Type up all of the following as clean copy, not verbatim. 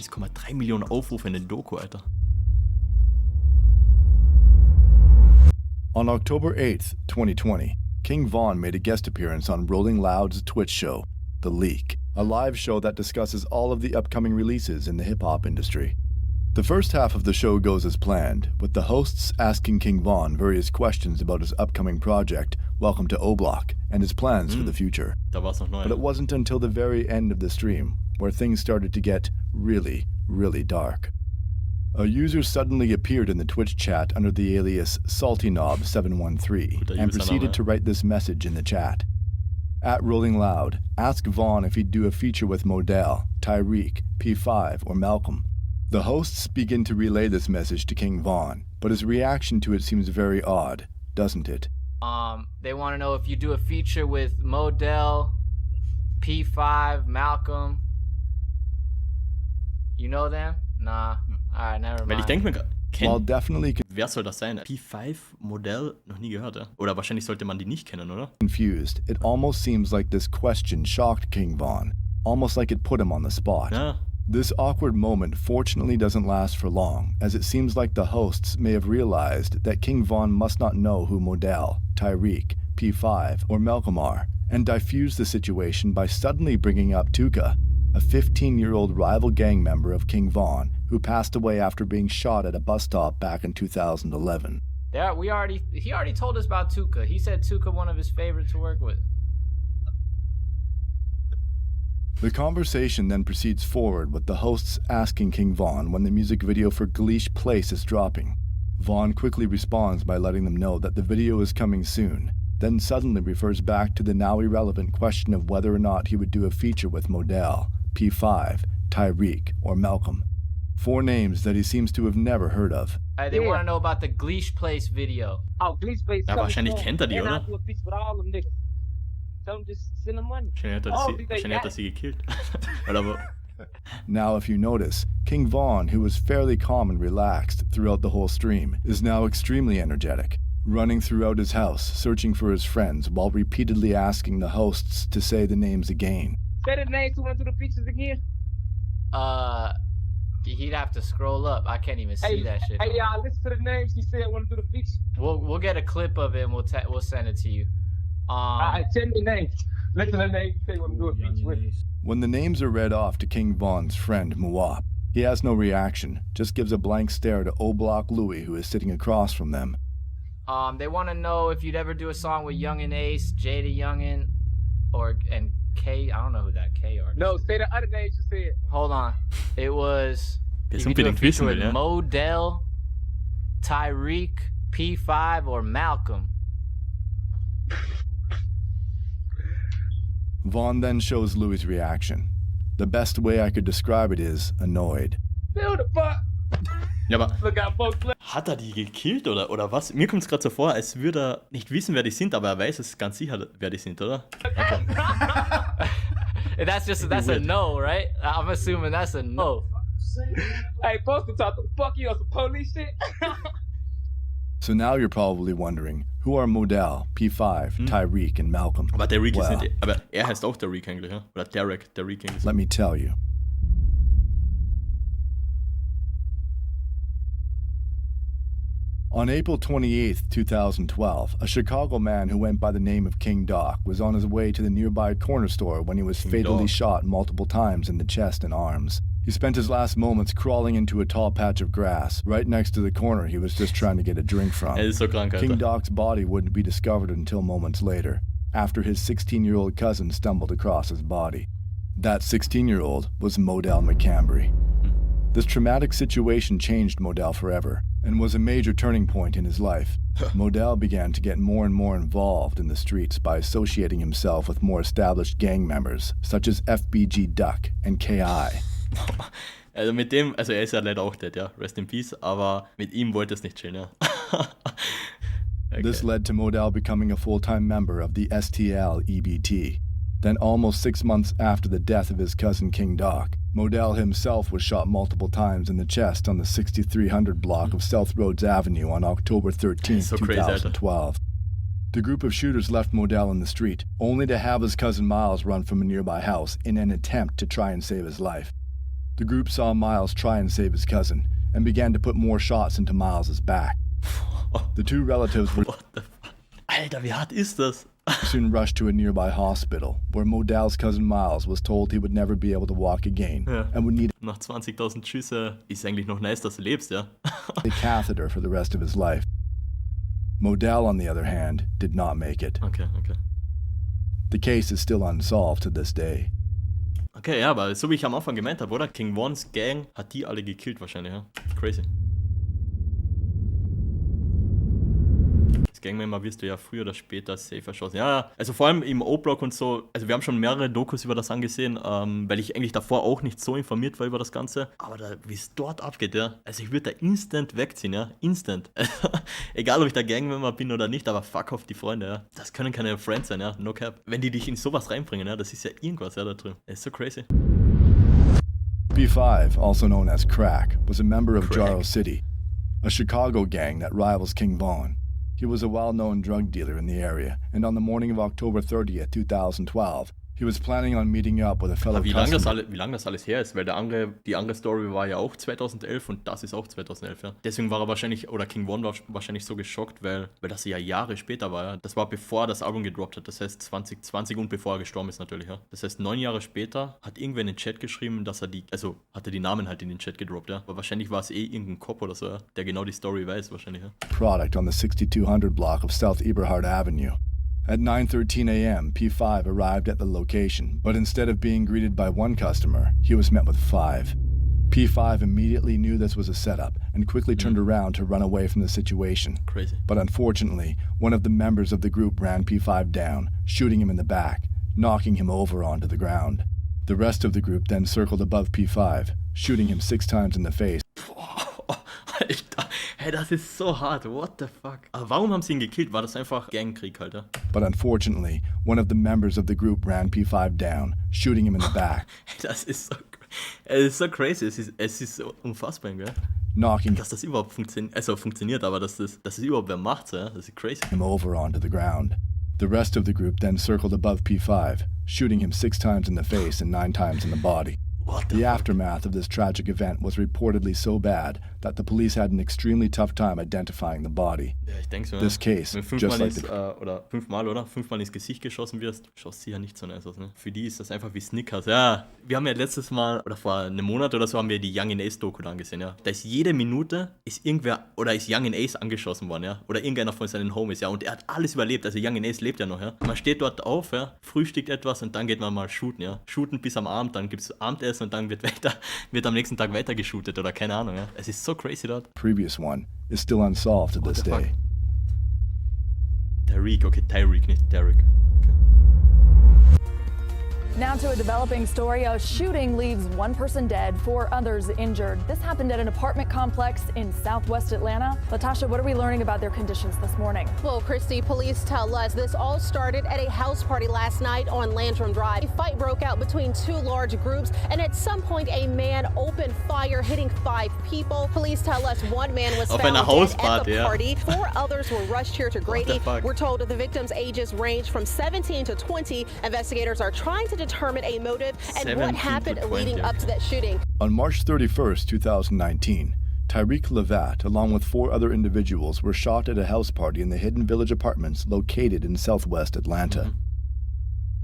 1,3 Millionen Aufrufe in den Doku, Alter. On October 8th, 2020, King Von made a guest appearance on Rolling Loud's Twitch show, The Leak, a live show that discusses all of the upcoming releases in the hip-hop industry. The first half of the show goes as planned, with the hosts asking King Von various questions about his upcoming project, Welcome to O-Block, and his plans for the future. Da war's noch neu. But it wasn't until the very end of the stream where things started to get really, really dark. A user suddenly appeared in the Twitch chat under the alias SaltyKnob713 and proceeded to write this message in the chat. At Rolling Loud, ask Von if he'd do a feature with Modell, Tyreek, P5, or Malcolm. The hosts begin to relay this message to King Von, but his reaction to it seems very odd, doesn't it? They want to know if you do a feature with Modell, P5, Malcolm. You know them? Nah. Alright, never Weil ich mind. denke mir While definitely wer soll das sein? P5 Modell noch nie gehört, ja? Oder wahrscheinlich sollte man die nicht kennen, oder? confused, it almost seems like this question shocked King Von, almost like it put him on the spot. Ja. This awkward moment fortunately doesn't last for long, as it seems like the hosts may have realized that King Von must not know who Modell, Tyreek, P5, or Malcolm are, and diffuse the situation by suddenly bringing up Tuka, a 15-year-old rival gang member of King Von who passed away after being shot at a bus stop back in 2011. He already told us about Tuka. He said Tuka one of his favorites to work with. The conversation then proceeds forward with the hosts asking King Von when the music video for Geleaked Place is dropping. Von quickly responds by letting them know that the video is coming soon, then suddenly refers back to the now irrelevant question of whether or not he would do a feature with Modell, P5, Tyreek, or Malcolm. 4 names that he seems to have never heard of. They want to know about the Gleesh Place video. Oh, Gleesh Place. Ja, wahrscheinlich kennt er die, And oder? I do a feature with all them niggas. Tell them just send them money. Wahrscheinlich hat er sie gekillt. Oder wo? Now, if you notice, King Von, who was fairly calm and relaxed throughout the whole stream, is now extremely energetic, running throughout his house, searching for his friends while repeatedly asking the hosts to say the names again. Say the names who went through the features again. He'd have to scroll up. I can't even see that shit. Hey, y'all, listen to the names he said went through the features. We'll get a clip of it and we'll send it to you. Alright, tell me the names. Listen to the names he said went through a feature with. When the names are read off to King Von's friend Muap, he has no reaction, just gives a blank stare to O-Block Louie, who is sitting across from them. They want to know if you'd ever do a song with Youngin Ace, Jada Youngin, and K. I don't know who that K artist. No, say the other names you said. Hold on. It was. Das You could do a unbedingt feature wissen with will, ja? Modell, Tyreek, P5, or Malcolm. Von then shows Louie's reaction. The best way I could describe it is annoyed. Build the fuck. Ja, aber Look out, folks. hat er die gekillt oder was? Mir kommt es gerade so vor, als würde er nicht wissen, wer die sind, aber er weiß es ganz sicher, wer die sind, oder? That's a no, right? I'm assuming that's a no. Hey, folks, to talk the fuck you on some police shit. So now you're probably wondering, who are Modell, P5, Tyreek, and Malcolm? Aber Derek ist Well, nicht. Aber er heißt auch Derek eigentlich, ja? Oder Derek eigentlich. let me tell you. On April 28, 2012, a Chicago man who went by the name of King Doc was on his way to the nearby corner store when he was fatally Doc. shot multiple times in the chest and arms. He spent his last moments crawling into a tall patch of grass, right next to the corner he was just trying to get a drink from. Er ist so krank, King Alter. Doc's body wouldn't be discovered until moments later, after his 16-year-old cousin stumbled across his body. That 16-year-old was Modell McCambry. This traumatic situation changed Modell forever, and was a major turning point in his life. Modell began to get more and more involved in the streets by associating himself with more established gang members, such as FBG Duck and KI. Also mit dem, also er ist ja leider auch dead, ja, rest in peace, aber mit ihm wollte es nicht chillen, ja. Okay. This led to Modell becoming a full-time member of the STL EBT. Then almost 6 months after the death of his cousin King Doc, Modell himself was shot multiple times in the chest on the 6300 block of South Rhodes Avenue on October 13, So crazy, Alter. 2012. The group of shooters left Modell in the street, only to have his cousin Miles run from a nearby house in an attempt to try and save his life. The group saw Miles try and save his cousin and began to put more shots into Miles's back. The two relatives were What the fuck? Alter, wie hart ist das? soon rushed to a nearby hospital, where Modell's cousin Miles was told he would never be able to walk again Ja. and would need Nach 20.000 Schüsse ist eigentlich noch nice, dass du lebst, ja? a catheter for the rest of his life. Modell, on the other hand, did not make it. Okay. The case is still unsolved to this day. Okay, ja, aber so wie ich am Anfang gemeint habe, oder? King Vons Gang hat die alle gekillt wahrscheinlich, ja? Crazy. Als Gangmember wirst du ja früher oder später safe erschossen. Ja, also vor allem im O-Block und so, also wir haben schon mehrere Dokus über das angesehen, weil ich eigentlich davor auch nicht so informiert war über das Ganze. Aber da, wie es dort abgeht, ja, also ich würde da instant wegziehen, ja, instant. Egal, ob ich da Gangmember bin oder nicht, aber fuck off die Freunde, ja. Das können keine Friends sein, ja, no cap. Wenn die dich in sowas reinbringen, ja, das ist ja irgendwas, ja, da drin. Das ist so crazy. B5, also known as Crack, was a member of Crack. Jarrow City, a Chicago gang that rivals King Von. He was a well-known drug dealer in the area, and on the morning of October 30th, 2012, he was planning on meeting up with a fellow Aber wie lange customer. das alles her ist, weil die andere Story war ja auch 2011 und das ist auch 2011, ja. Deswegen war er wahrscheinlich, oder King Von war wahrscheinlich so geschockt, weil das ja Jahre später war, ja. Das war bevor er das Album gedroppt hat, das heißt 2020 und bevor er gestorben ist natürlich, ja. Das heißt 9 Jahre später hat irgendwer in den Chat geschrieben, dass er hat er die Namen halt in den Chat gedroppt, ja. Aber wahrscheinlich war es irgendein Cop oder so, ja, der genau die Story weiß wahrscheinlich, ja. Product on the 6200 block of South Eberhard Avenue. At 9:13 a.m., P5 arrived at the location, but instead of being greeted by one customer, he was met with 5. P5 immediately knew this was a setup and quickly turned around to run away from the situation. Crazy. But unfortunately, one of the members of the group ran P5 down, shooting him in the back, knocking him over onto the ground. The rest of the group then circled above P5, shooting him 6 times in the face. Alter, hey, das ist so hart, what the fuck. Aber warum haben sie ihn gekillt? War das einfach Gangkrieg halt, ja? But unfortunately, one of the members of the group ran P5 down, shooting him in the back, Das ist so crazy, es ist so unfassbar, gell? knocking Dass das überhaupt funktioniert, aber dass das überhaupt wer macht, ja? Das ist crazy. him over onto the ground. The rest of the group then circled above P5, shooting him 6 times in the face and 9 times in the body. What The aftermath of this tragic event was reportedly so bad that the police had an extremely tough time identifying the body. Ja, ich denke so, This case, wenn just like fünfmal ins Gesicht geschossen wirst, schaust sicher nicht so nice aus, ne? Für die ist das einfach wie Snickers. Ja, wir haben ja letztes Mal, oder vor einem Monat oder so, haben wir die Young Ace Doku angesehen, ja. Da ist jede Minute, ist irgendwer, oder ist Young Ace angeschossen worden, ja. Oder irgendeiner von seinen Homies, ja. Und er hat alles überlebt, also Young Ace lebt ja noch, ja. Man steht dort auf, ja, frühstückt etwas und dann geht man mal shooten, ja. Shooten bis am Abend, dann gibt's Abendessen und dann wird am nächsten Tag weiter geshootet oder keine Ahnung, ja. Es ist so crazy dort. Previous one is still unsolved to What this the fuck? day. Tyreek, nicht Derek. Now to a developing story. A shooting leaves one person dead, 4 others injured. This happened at an apartment complex in southwest Atlanta. Latasha, what are we learning about their conditions this morning? Well, Christy, police tell us this all started at a house party last night on Landrum Drive. A fight broke out between 2 large groups, and at some point a man opened fire, hitting 5 people. Police tell us one man was Auf found einer dead at Hausparty, the ja. party. 4 others were rushed here to Grady. fuck? We're told the victims' ages range from 17 to 20. Investigators are trying to determine a motive and 17 what to happened 20, leading up to that shooting. On March 31st, 2019, Tyreek Levat, along with 4 other individuals, were shot at a house party in the Hidden Village Apartments located in southwest Atlanta.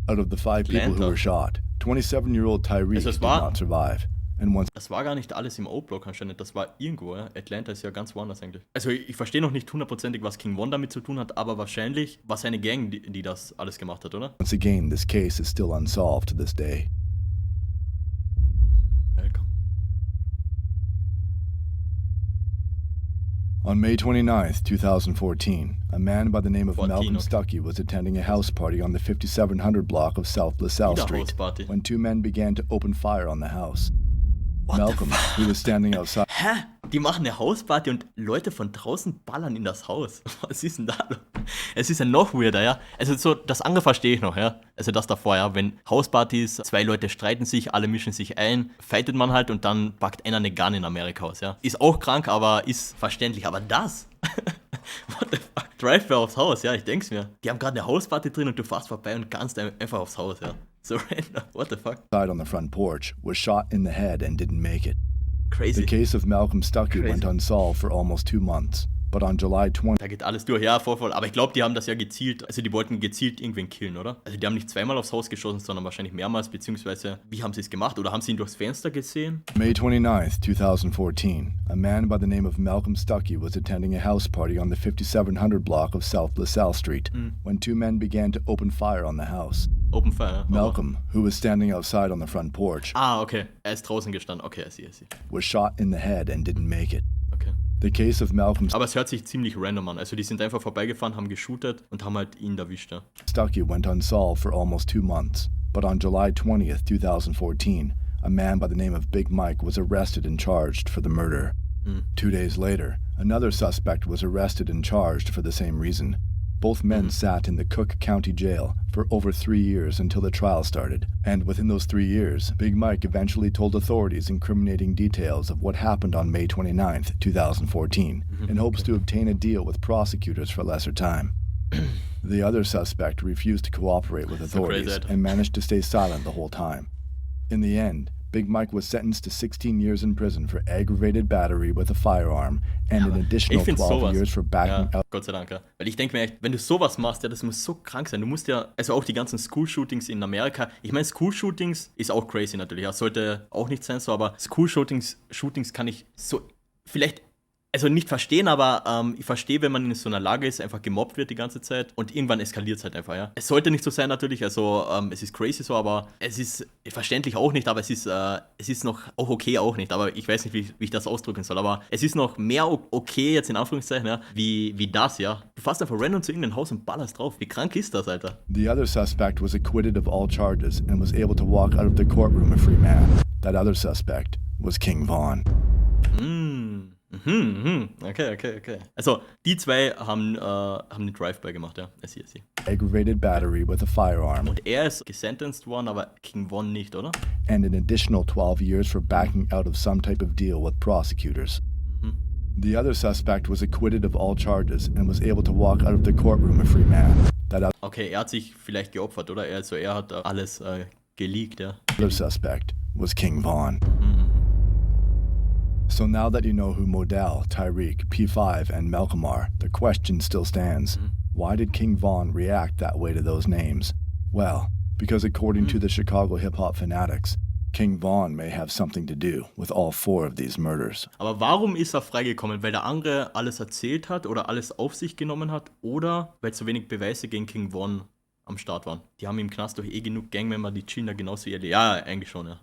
Out of the 5 people who Atlanta. were shot, 27-year-old Tyreek Also es did war- not survive. And once Das war gar nicht alles im O-Block anscheinend, das war irgendwo, ja. Atlanta ist ja ganz woanders eigentlich. Also ich verstehe noch nicht hundertprozentig, was King Von damit zu tun hat, aber wahrscheinlich war seine Gang, die das alles gemacht hat, oder? again, this case is still unsolved to this day. Welcome. On May 29th, 2014, a man by the name of 14, Malcolm okay. Stuckey was attending a house party on the 5700 block of South LaSalle Wieder Street Hausparty. when 2 men began to open fire on the house. What the Malcolm, who was standing outside, Hä? Die machen eine Hausparty und Leute von draußen ballern in das Haus. Was ist denn da los? Es ist ja noch weirder, ja. Also so, das andere verstehe ich noch, ja. Also das davor, ja. Wenn Hauspartys, 2 Leute streiten sich, alle mischen sich ein, fightet man halt und dann packt einer eine Gun in Amerika aus, ja. Ist auch krank, aber ist verständlich. Aber das? What the fuck? Drive aufs Haus, ja, ich denk's mir. Die haben gerade eine Hausparty drin und du fährst vorbei und kannst einfach aufs Haus, ja. So random. What the fuck? Outside on the front porch was shot in the head and didn't make it. Crazy. The case of Malcolm Stuckey Crazy. went unsolved for almost 2 months, but on July 20th, Da geht alles durch, ja, voll. Aber ich glaube, die haben das ja gezielt, also die wollten gezielt irgendwen killen, oder? Also die haben nicht zweimal aufs Haus geschossen, sondern wahrscheinlich mehrmals, beziehungsweise, wie haben sie es gemacht? Oder haben sie ihn durchs Fenster gesehen? May 29th, 2014, a man by the name of Malcolm Stuckey was attending a house party on the 5700 block of South LaSalle Street when 2 men began to open fire on the house. Open Fire, ne? Malcolm, who was standing outside on the front porch, Ah, okay. Er ist draußen gestanden. Okay, I see. was shot in the head and didn't make it. Okay. The case of Malcolm Aber es hört sich ziemlich random an. Also die sind einfach vorbeigefahren, haben geshootet und haben halt ihn erwischt, ja. Stuckey went unsolved for almost 2 months, but on July 20th, 2014, a man by the name of Big Mike was arrested and charged for the murder. 2 days later, another suspect was arrested and charged for the same reason. Both men sat in the Cook County Jail for over 3 years until the trial started, and within those 3 years, Big Mike eventually told authorities incriminating details of what happened on May 29th, 2014, in hopes to obtain a deal with prosecutors for lesser time. The other suspect refused to cooperate with authorities crazy. and managed to stay silent the whole time. In the end, Big Mike was sentenced to 16 years in prison for aggravated battery with a firearm and an additional Ich finde 12 sowas. years for backing Ja, out. Gott sei Dank, ja. Weil ich denke mir echt, wenn du sowas machst, ja, das muss so krank sein. Du musst ja, also auch die ganzen School-Shootings in Amerika. Ich meine, School-Shootings ist auch crazy natürlich. Ja, sollte auch nicht sein so, aber School-Shootings kann ich so vielleicht, also nicht verstehen, aber ich verstehe, wenn man in so einer Lage ist, einfach gemobbt wird die ganze Zeit und irgendwann eskaliert es halt einfach, ja. Es sollte nicht so sein natürlich, also es ist crazy so, aber es ist verständlich auch nicht, aber es ist noch auch okay auch nicht, aber ich weiß nicht, wie ich das ausdrücken soll, aber es ist noch mehr okay, jetzt in Anführungszeichen, ja, wie das, ja. Du fährst einfach random zu irgendeinem Haus und ballerst drauf. Wie krank ist das, Alter? The other suspect was acquitted of all charges and was able to walk out of the courtroom a free man. That other suspect was King Vaughn. Okay. Also, die zwei haben den Drive-By gemacht, ja. I see. Aggravated battery with a firearm Und er ist gesentenced worden, aber King Von nicht, oder? and an additional 12 years for backing out of some type of deal with prosecutors. The other suspect was acquitted of all charges and was able to walk out of the courtroom a free man. That Okay, er hat sich vielleicht geopfert, oder? Er hat alles geleakt, ja. other suspect was King Vaughn. So now that you know who Modell, Tyreek, P5, and Malcolm are, the question still stands. Why did King Vaughn react that way to those names? Well, because according to the Chicago hip-hop fanatics, King Vaughn may have something to do with all 4 of these murders. Aber warum ist er freigekommen? Weil der andere alles erzählt hat oder alles auf sich genommen hat oder weil zu wenig Beweise gegen King Von am Start waren? Die haben im Knast doch genug Gangmember, die chillen da genauso wie ihr. Ja, eigentlich schon, ja.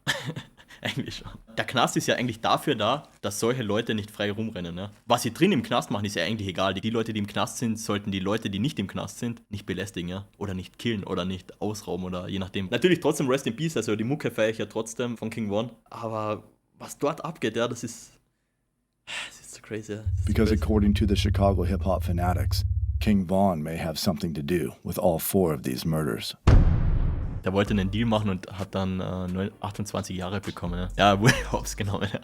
Eigentlich schon. Der Knast ist ja eigentlich dafür da, dass solche Leute nicht frei rumrennen. Ja? Was sie drin im Knast machen, ist ja eigentlich egal. Die Leute, die im Knast sind, sollten die Leute, die nicht im Knast sind, nicht belästigen, ja? Oder nicht killen oder nicht ausrauben oder je nachdem. Natürlich trotzdem Rest in Peace, also die Mucke feiere ich ja trotzdem von King Von. Aber was dort abgeht, ja, das ist so crazy. Ja? Because according to the Chicago hip-hop fanatics, King Vaughn may have something to do with all 4 of these murders. Der wollte einen Deal machen und hat dann 28 Jahre bekommen. Ja, wurde hops genommen. Ja.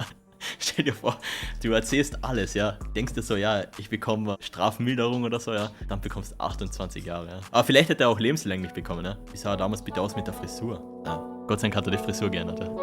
Stell dir vor, du erzählst alles, ja. Denkst dir so, ja, ich bekomme Strafmilderung oder so, ja. Dann bekommst du 28 Jahre, ja. Aber vielleicht hätte er auch lebenslänglich bekommen, ja. Wie sah er damals bitte aus mit der Frisur? Ja. Gott sei Dank hat er die Frisur geändert, ja.